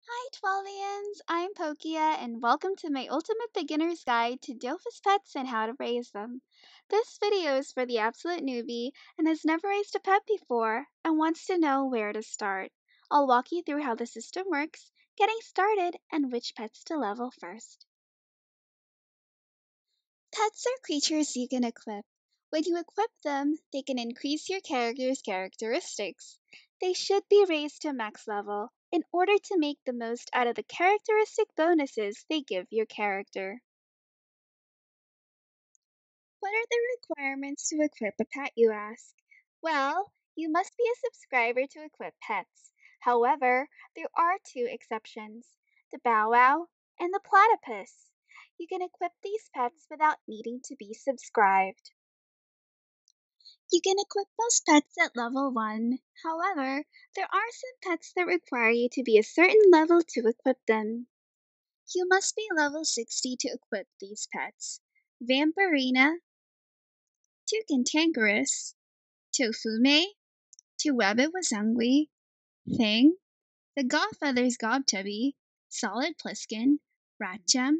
Hi, 12ians! I'm POKIA, and welcome to my ultimate beginner's guide to Dofus pets and how to raise them. This video is for the absolute newbie and has never raised a pet before and wants to know where to start. I'll walk you through how the system works, getting started, and which pets to level first. Pets are creatures you can equip. When you equip them, they can increase your character's characteristics. They should be raised to max level in order to make the most out of the characteristic bonuses they give your character. What are the requirements to equip a pet, you ask? Well, you must be a subscriber to equip pets. However, there are two exceptions, the Bow Wow and the Platypus. You can equip these pets without needing to be subscribed. You can equip most pets at level 1. However, there are some pets that require you to be a certain level to equip them. You must be level 60 to equip these pets. Vampirina, Tucantankerous, Tofume, Tuwebewazangwi, Thing, the Godfeather's Gobtubby, Solid Pliskin, Ratchem,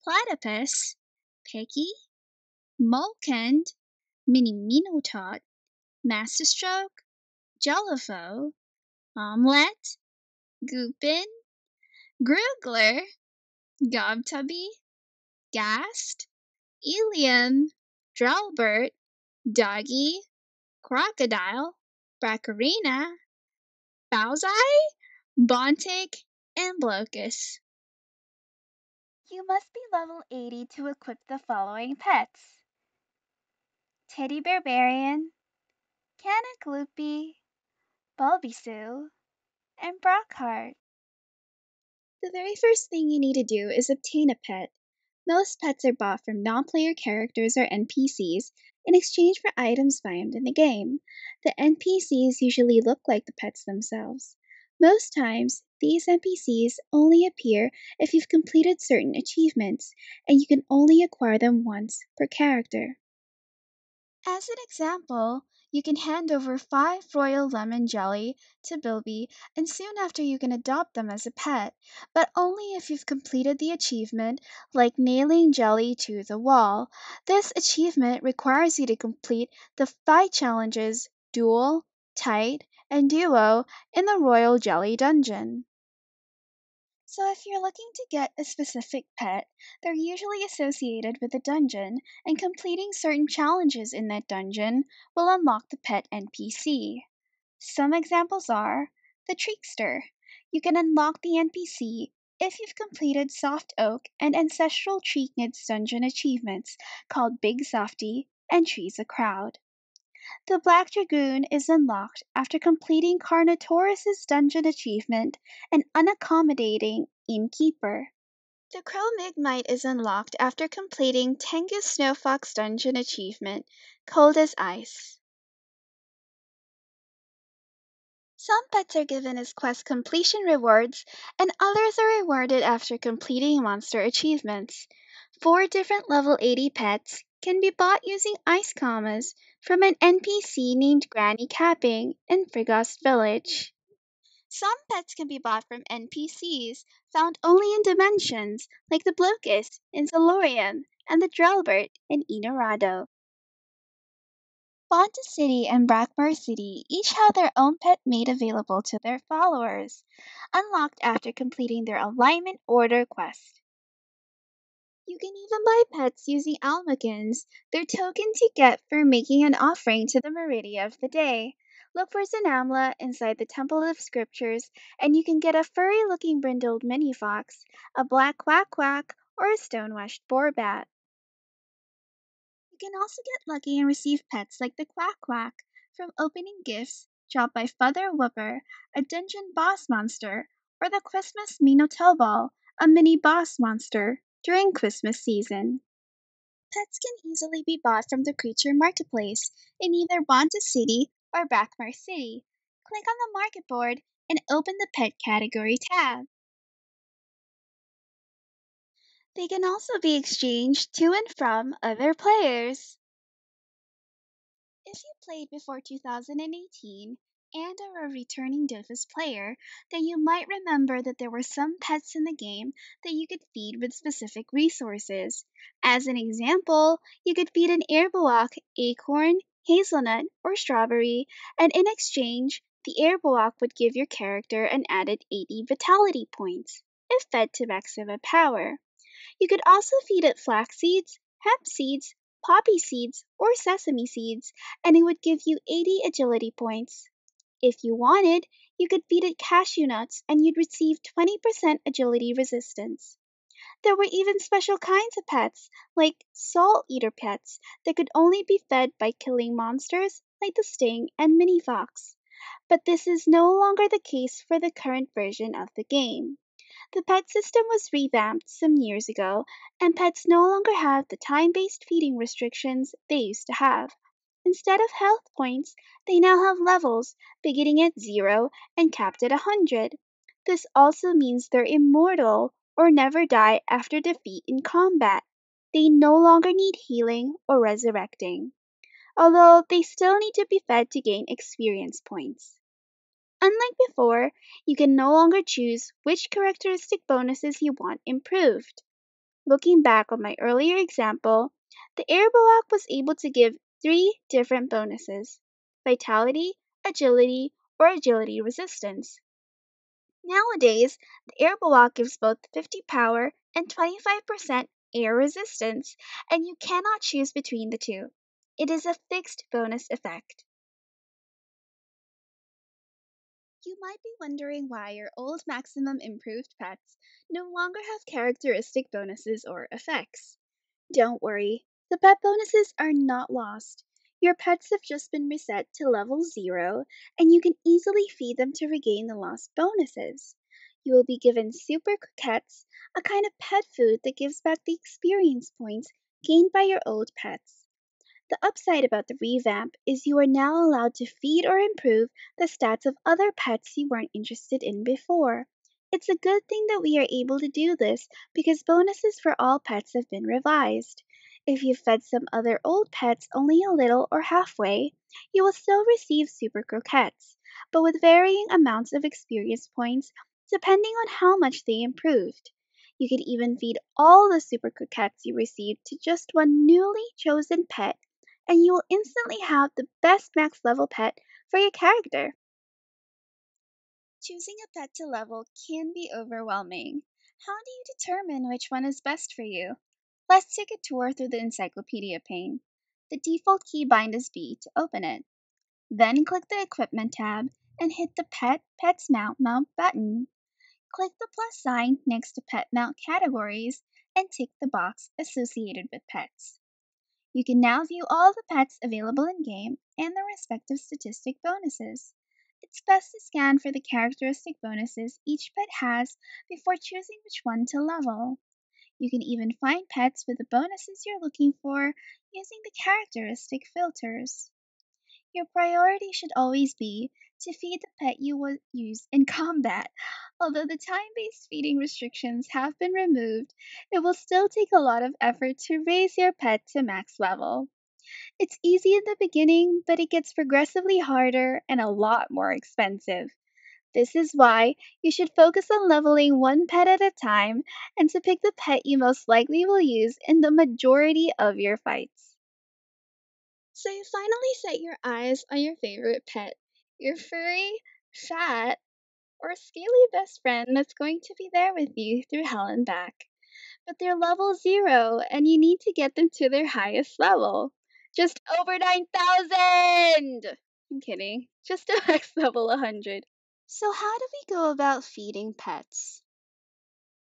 Platypus, Picky, Mulkend, Mini Minotot, Masterstroke, Jellifoe, Omelette, Goopin, Groogler, Gobtubby, Gast, Elium, Drellbert, Doggy, Crocodile, Bracarina, Bowseye, Bontic, and Blocus. You must be level 80 to equip the following pets: Teddy Barbarian, Canacloopy, Bulbisoo, and Brockhart. The very first thing you need to do is obtain a pet. Most pets are bought from non-player characters or NPCs in exchange for items found in the game. The NPCs usually look like the pets themselves. Most times, these NPCs only appear if you've completed certain achievements, and you can only acquire them once per character. As an example, you can hand over 5 royal lemon jelly to Bilby, and soon after you can adopt them as a pet, but only if you've completed the achievement, like nailing jelly to the wall. This achievement requires you to complete the 5 challenges Duel, Tight, and Duo in the Royal Jelly Dungeon. So if you're looking to get a specific pet, they're usually associated with a dungeon, and completing certain challenges in that dungeon will unlock the pet NPC. Some examples are the Trickster. You can unlock the NPC if you've completed Soft Oak and Ancestral Treeknids dungeon achievements called Big Softy and Trees a Crowd. The Black Dragoon is unlocked after completing Carnotaurus' dungeon achievement and unaccommodating Innkeeper. The Crow Migmite is unlocked after completing Tengu's Snowfox dungeon achievement, Cold as Ice. Some pets are given as quest completion rewards, and others are rewarded after completing monster achievements. 4 different level 80 pets can be bought using ice commas from an NPC named Granny Capping in Frigast Village. Some pets can be bought from NPCs found only in dimensions, like the Blocus in Solorium and the Drellbert in Inorado. Bonta City and Brackmar City each have their own pet made available to their followers, unlocked after completing their alignment order quest. You can even buy pets using almacans, their tokens you get for making an offering to the Meridia of the day. Look for Zanamla inside the Temple of Scriptures, and you can get a furry-looking brindled mini fox, a black quack quack, or a stone-washed boar bat. You can also get lucky and receive pets like the Quack Quack from opening gifts dropped by Father Whooper, a dungeon boss monster, or the Christmas Minotobal, a mini boss monster, during Christmas season. Pets can easily be bought from the creature marketplace in either Bonta City or Brackmar City. Click on the market board and open the pet category tab. They can also be exchanged to and from other players. If you played before 2018, and are a returning Dofus player, then you might remember that there were some pets in the game that you could feed with specific resources. As an example, you could feed an airbuak acorn, hazelnut, or strawberry, and in exchange, the airbuak would give your character an added 80 vitality points, if fed to maximum power. You could also feed it flax seeds, hemp seeds, poppy seeds, or sesame seeds, and it would give you 80 agility points. If you wanted, you could feed it cashew nuts and you'd receive 20% agility resistance. There were even special kinds of pets, like salt eater pets, that could only be fed by killing monsters like the sting and mini fox. But this is no longer the case for the current version of the game. The pet system was revamped some years ago, and pets no longer have the time-based feeding restrictions they used to have. Instead of health points, they now have levels, beginning at 0 and capped at 100. This also means they're immortal or never die after defeat in combat. They no longer need healing or resurrecting, although they still need to be fed to gain experience points. Unlike before, you can no longer choose which characteristic bonuses you want improved. Looking back on my earlier example, the airbuak was able to give 3 different bonuses: vitality, agility, or agility resistance. Nowadays, the airbuak gives both 50 power and 25% air resistance, and you cannot choose between the two. It is a fixed bonus effect. You might be wondering why your old maximum improved pets no longer have characteristic bonuses or effects. Don't worry, the pet bonuses are not lost. Your pets have just been reset to level 0, and you can easily feed them to regain the lost bonuses. You will be given super croquettes, a kind of pet food that gives back the experience points gained by your old pets. The upside about the revamp is you are now allowed to feed or improve the stats of other pets you weren't interested in before. It's a good thing that we are able to do this because bonuses for all pets have been revised. If you fed some other old pets only a little or halfway, you will still receive super croquettes, but with varying amounts of experience points depending on how much they improved. You could even feed all the super croquettes you received to just one newly chosen pet, and you will instantly have the best max level pet for your character. Choosing a pet to level can be overwhelming. How do you determine which one is best for you? Let's take a tour through the encyclopedia pane. The default keybind is B to open it. Then click the Equipment tab and hit the Pets Mount button. Click the plus sign next to Pet Mount Categories and tick the box associated with pets. You can now view all the pets available in-game and their respective statistic bonuses. It's best to scan for the characteristic bonuses each pet has before choosing which one to level. You can even find pets with the bonuses you're looking for using the characteristic filters. Your priority should always be to feed the pet you will use in combat. Although the time-based feeding restrictions have been removed, it will still take a lot of effort to raise your pet to max level. It's easy in the beginning, but it gets progressively harder and a lot more expensive. This is why you should focus on leveling one pet at a time and to pick the pet you most likely will use in the majority of your fights. So you finally set your eyes on your favorite pet, your furry, fat, or scaly best friend that's going to be there with you through hell and back. But they're level 0 and you need to get them to their highest level. Just over 9,000! I'm kidding. Just to max level 100. So how do we go about feeding pets?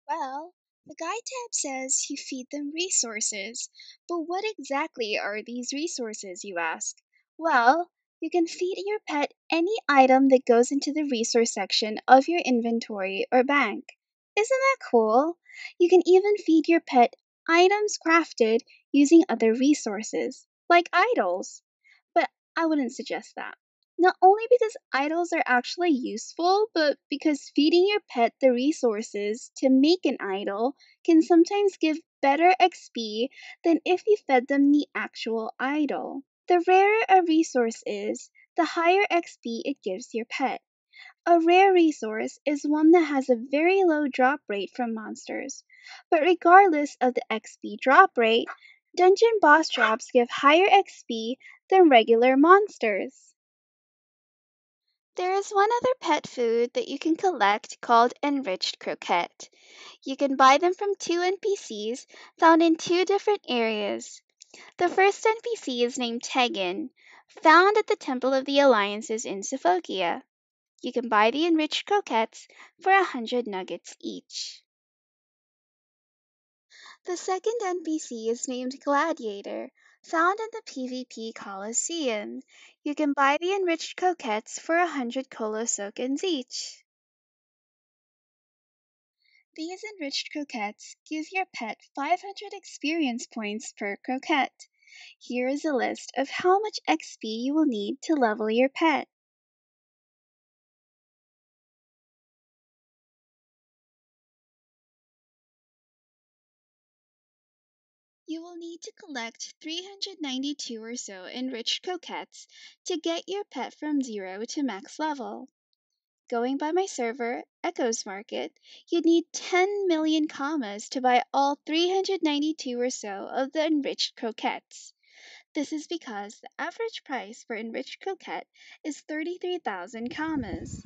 Well, the guide tab says you feed them resources. But what exactly are these resources, you ask? Well, you can feed your pet any item that goes into the resource section of your inventory or bank. Isn't that cool? You can even feed your pet items crafted using other resources, like idols. But I wouldn't suggest that. Not only because idols are actually useful, but because feeding your pet the resources to make an idol can sometimes give better XP than if you fed them the actual idol. The rarer a resource is, the higher XP it gives your pet. A rare resource is one that has a very low drop rate from monsters, but regardless of the XP drop rate, dungeon boss drops give higher XP than regular monsters. There is one other pet food that you can collect called enriched croquette. You can buy them from two NPCs found in two different areas. The first NPC is named Tegan, found at the Temple of the Alliances in POKIA. You can buy the enriched croquettes for 100 nuggets each. The second NPC is named Gladiator, found in the PvP Coliseum. You can buy the enriched croquettes for 100 colosokens each. These enriched croquettes give your pet 500 experience points per croquette. Here is a list of how much XP you will need to level your pet. You will need to collect 392 or so enriched croquettes to get your pet from 0 to max level. Going by my server, Echo's Market, you'd need 10 million commas to buy all 392 or so of the enriched croquettes. This is because the average price for enriched croquette is 33,000 commas.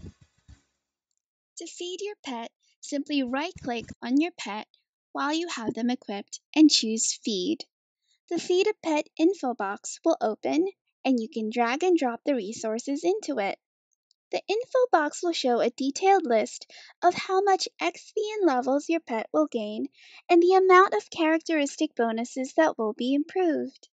To feed your pet, simply right-click on your pet while you have them equipped and choose Feed. The Feed a Pet info box will open, and you can drag and drop the resources into it. The info box will show a detailed list of how much XP and levels your pet will gain and the amount of characteristic bonuses that will be improved.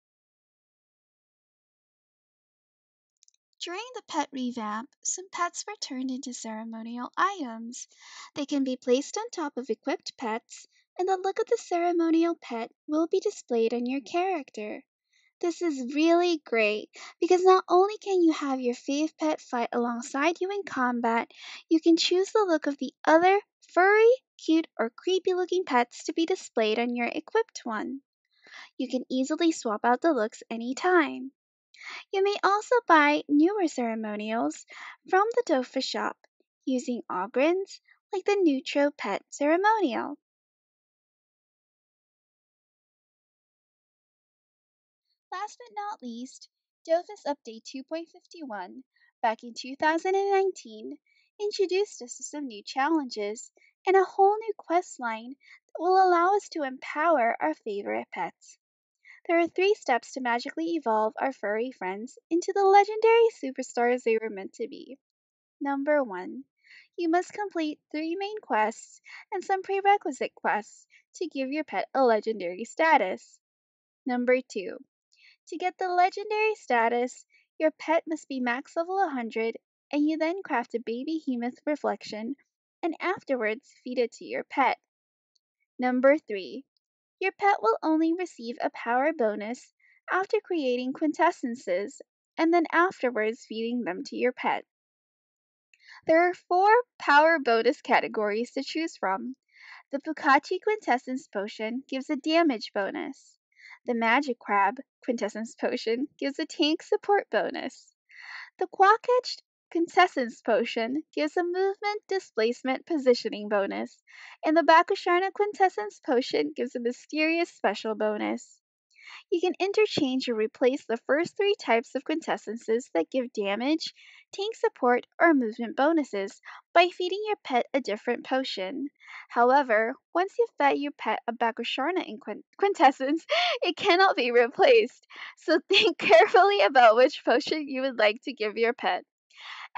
During the pet revamp, some pets were turned into ceremonial items. They can be placed on top of equipped pets, and the look of the ceremonial pet will be displayed on your character. This is really great because not only can you have your fave pet fight alongside you in combat, you can choose the look of the other furry, cute, or creepy looking pets to be displayed on your equipped one. You can easily swap out the looks anytime. You may also buy newer ceremonials from the Dofus shop using augments like the Neutro Pet Ceremonial. Last but not least, Dofus Update 2.51 back in 2019 introduced us to some new challenges and a whole new quest line that will allow us to empower our favorite pets. There are 3 steps to magically evolve our furry friends into the legendary superstars they were meant to be. Number 1. You must complete 3 main quests and some prerequisite quests to give your pet a legendary status. Number 2. To get the legendary status, your pet must be max level 100 and you then craft a BABYHEMOTH reflection and afterwards feed it to your pet. Number 3. Your pet will only receive a power bonus after creating quintessences and then afterwards feeding them to your pet. There are 4 power bonus categories to choose from. The POKIA Quintessence Potion gives a damage bonus. The Magic Crab Quintessence Potion gives a tank support bonus. The QUESTLINE Quintessence Potion gives a movement, displacement, positioning bonus. And the Bakusharna Quintessence Potion gives a mysterious special bonus. You can interchange or replace the first 3 types of quintessences that give damage, tank support, or movement bonuses by feeding your pet a different potion. However, once you've fed your pet a Bakusharna quintessence, it cannot be replaced. So think carefully about which potion you would like to give your pet.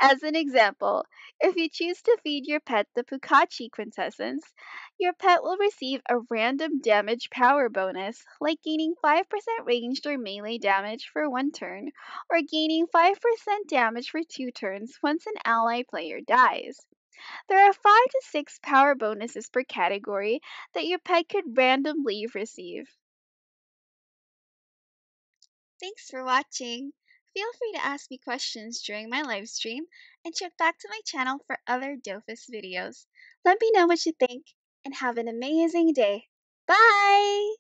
As an example, if you choose to feed your pet the POKIA quintessence, your pet will receive a random damage power bonus, like gaining 5% ranged or melee damage for 1 turn, or gaining 5% damage for 2 turns once an ally player dies. There are 5 to 6 power bonuses per category that your pet could randomly receive. Thanks for watching. Feel free to ask me questions during my live stream and check back to my channel for other Dofus videos. Let me know what you think and have an amazing day. Bye!